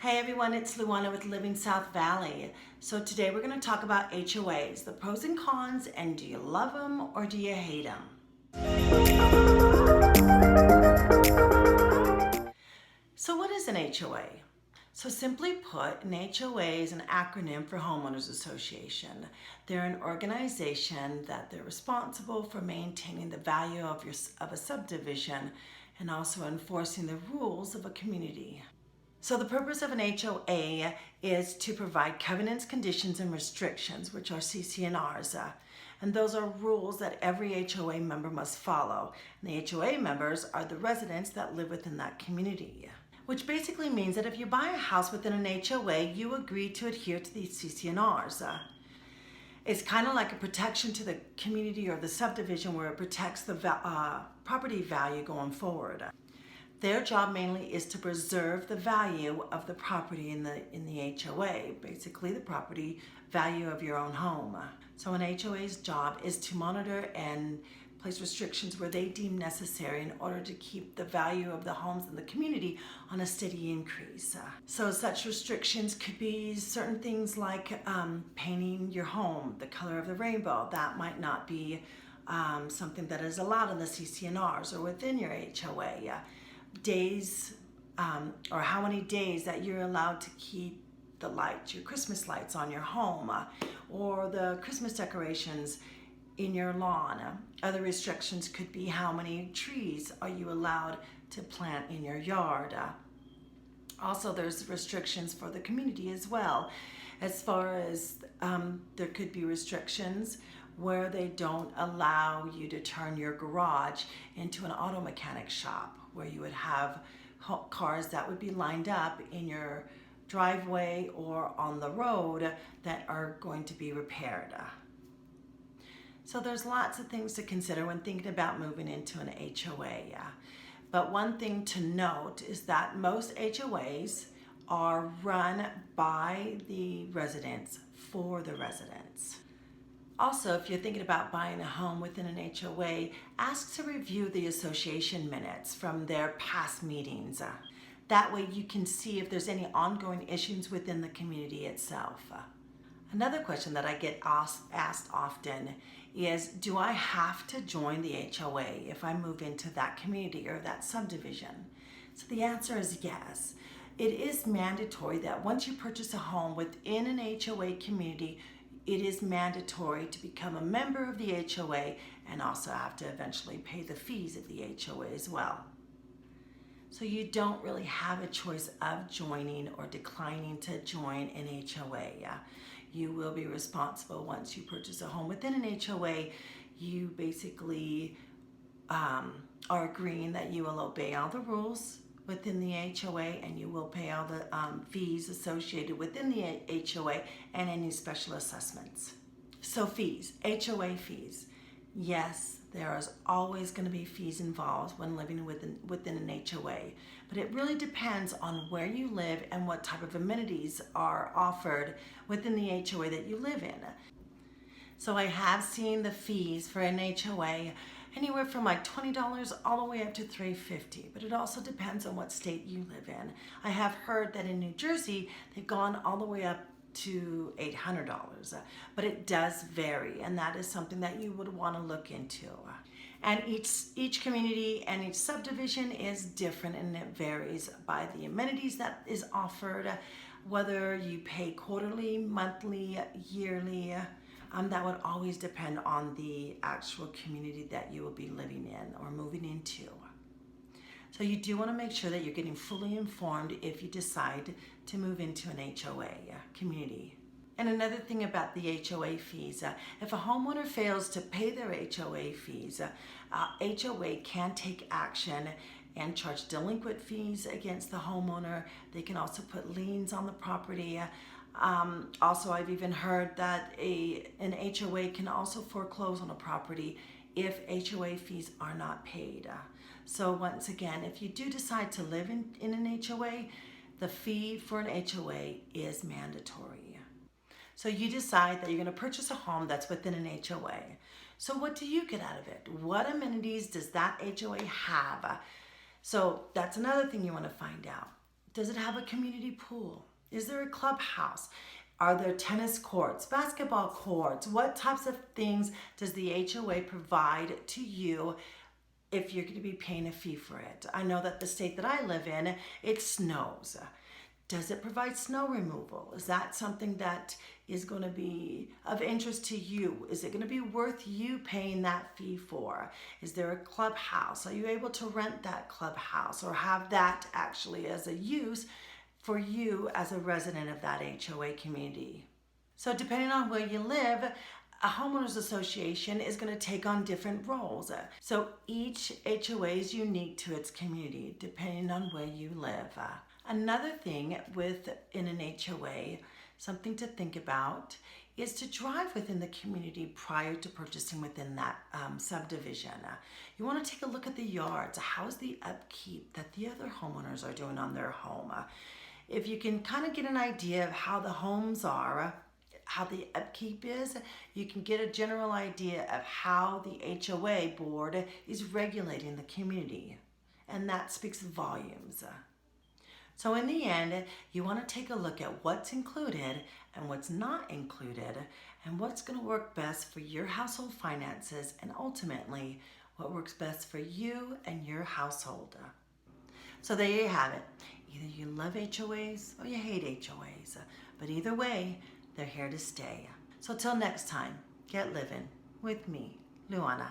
Hey everyone, it's Luana with Living South Valley. So today we're going to talk about HOAs, the pros and cons, and do you love them or do you hate them? So what is an HOA? So simply put, an HOA is an acronym for Homeowners Association. They're an organization that they're responsible for maintaining the value of a subdivision and also enforcing the rules of a community. So the purpose of an HOA is to provide covenants, conditions, and restrictions, which are CC&Rs. And those are rules that every HOA member must follow. And the HOA members are the residents that live within that community. Which basically means that if you buy a house within an HOA, you agree to adhere to these CC&Rs. It's kind of like a protection to the community or the subdivision where it protects the property value going forward. Their job mainly is to preserve the value of the property in the HOA, basically the property value of your own home. So an HOA's job is to monitor and place restrictions where they deem necessary in order to keep the value of the homes in the community on a steady increase. So such restrictions could be certain things like painting your home the color of the rainbow. That might not be something that is allowed in the CC&Rs or within your HOA. Days or how many days that you're allowed to keep the lights, your Christmas lights on your home, or the Christmas decorations in your lawn. Other restrictions could be how many trees are you allowed to plant in your yard. Also, there's restrictions for the community as well, as far as there could be restrictions where they don't allow you to turn your garage into an auto mechanic shop, where you would have cars that would be lined up in your driveway or on the road that are going to be repaired. So there's lots of things to consider when thinking about moving into an HOA. But one thing to note is that most HOAs are run by the residents for the residents. Also, if you're thinking about buying a home within an HOA, ask to review the association minutes from their past meetings. That way you can see if there's any ongoing issues within the community itself. Another question that I get asked often is, do I have to join the HOA if I move into that community or that subdivision? So the answer is yes. It is mandatory that once you purchase a home within an HOA community, it is mandatory to become a member of the HOA and also have to eventually pay the fees of the HOA as well. So you don't really have a choice of joining or declining to join an HOA. You will be responsible once you purchase a home within an HOA. You basically are agreeing that you will obey all the rules within the HOA, and you will pay all the fees associated within the HOA and any special assessments. So fees, HOA fees. Yes, there is always going to be fees involved when living within an HOA, but it really depends on where you live and what type of amenities are offered within the HOA that you live in. So I have seen the fees for an HOA anywhere from like $20 all the way up to $350, but it also depends on what state you live in. I have heard that in New Jersey, they've gone all the way up to $800, but it does vary, and that is something that you would want to look into. And each community and each subdivision is different, and it varies by the amenities that is offered, whether you pay quarterly, monthly, yearly. That would always depend on the actual community that you will be living in or moving into. So you do want to make sure that you're getting fully informed if you decide to move into an HOA community. And another thing about the HOA fees, if a homeowner fails to pay their HOA fees, HOA can take action and charge delinquent fees against the homeowner. They can also put liens on the property. Also, I've even heard that an HOA can also foreclose on a property if HOA fees are not paid. So once again, if you do decide to live in an HOA, the fee for an HOA is mandatory. So you decide that you're going to purchase a home that's within an HOA. So what do you get out of it? What amenities does that HOA have? So that's another thing you want to find out. Does it have a community pool? Is there a clubhouse? Are there tennis courts, basketball courts? What types of things does the HOA provide to you if you're going to be paying a fee for it? I know that the state that I live in, it snows. Does it provide snow removal? Is that something that is going to be of interest to you? Is it going to be worth you paying that fee for? Is there a clubhouse? Are you able to rent that clubhouse or have that actually as a use for you as a resident of that HOA community? So depending on where you live, a homeowners association is going to take on different roles. So each HOA is unique to its community depending on where you live. Another thing within an HOA, something to think about, is to drive within the community prior to purchasing within that subdivision. You want to take a look at the yards. How's the upkeep that the other homeowners are doing on their home? If you can kind of get an idea of how the homes are, how the upkeep is, you can get a general idea of how the HOA board is regulating the community. And that speaks volumes. So in the end, you want to take a look at what's included and what's not included and what's going to work best for your household finances and ultimately what works best for you and your household. So there you have it. Either you love HOAs or you hate HOAs, but either way, they're here to stay. So till next time, get living with me, Luana.